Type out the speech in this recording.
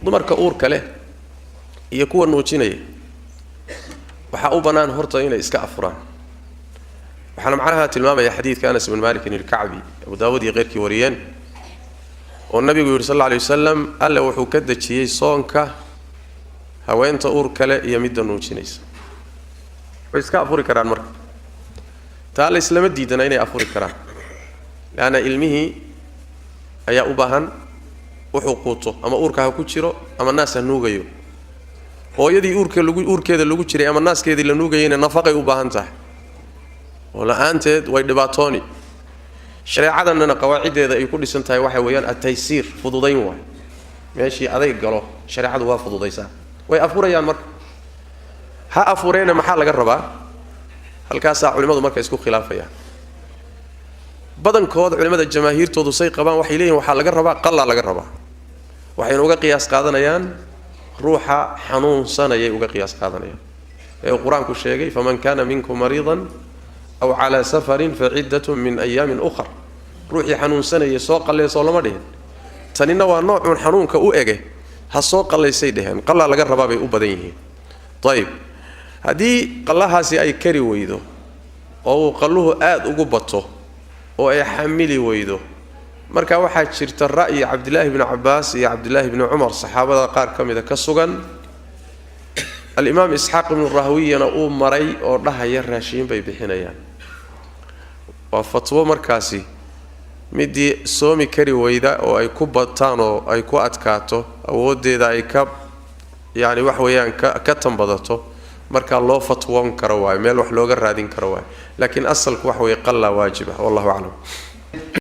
dumarka uurka leh iyo kuwa nuujinaya waxa u banaan horta inay iska afuraan waxaana macnaha tilmaamaya xadiidka Anas ibn Malik al-Ka'bi Abu Daawud iyo qeyrkii wariyeen oo nabigu yiri sallallahu alayhi wasallam alla wuxuu ka dajiyay soonka haweenta uurka leh iyo midda nuujinaysa way iska afuri karaan marka taala islaama diidana inay afuri karaan laana ilmihi ayaa u baahan wuxuu quuto ama uurka ha ku jiro ama naas ha nuugayo hooyadii uurkeeda lagu jiray ama naaskeedii la nuugayeen nafaqay u baahan tahay wala aanteed way dhibaatooni shareecadana qawaacideeda ay ku dhisan tahay waxa weeyaan at-taysiir fududayn waay meeshii aday galo shareecadu waa fududaysaa way afurayaan marka ha afureena maxaa laga rabaa halkaas culimadu marka isku khilaafayaan badankood culimada jamaahiirtoodu say qabaan waxay leeyihiin waxa laga rabaa qalla laga rabaa waxay uga qiyaas qaadanayaan ruuxa xanuunsanaya uga qiyaas qaadanayaan ee quraanku sheegay faman kana minkum mariidan aw ala safarin fa'iddatun min ayamin ukhra ruuxi xanuunsanaya soo qalleeso lama dhihin tanina waa nooc xanuunka u ege ha soo qalleysay dhehen qalla laga rabaa bay u badan yihiin tayib hadii qallahaasi ay kari weydo oo qalluhu aad ugu bato oo ay xamili weydo marka waxa jirta ra'yi Abdullah ibn Abbas iyo Abdullah ibn Umar saxaabada qaar kamida ka sugan al-Imam Ishaq ibn Rahawiyana uu maray oo dhahaya raashin bay bixinayaan waa fatwo markaasi midii soomi kari weyda oo ay ku bataan oo ay ku adkaato awoodeeda ay ka yaani wax weeyaan ka tambadato marka loo fatwoon karo waay meel wax looga raadin karo waay laakiin asalku wax way qalla waajiba wallahu a'lam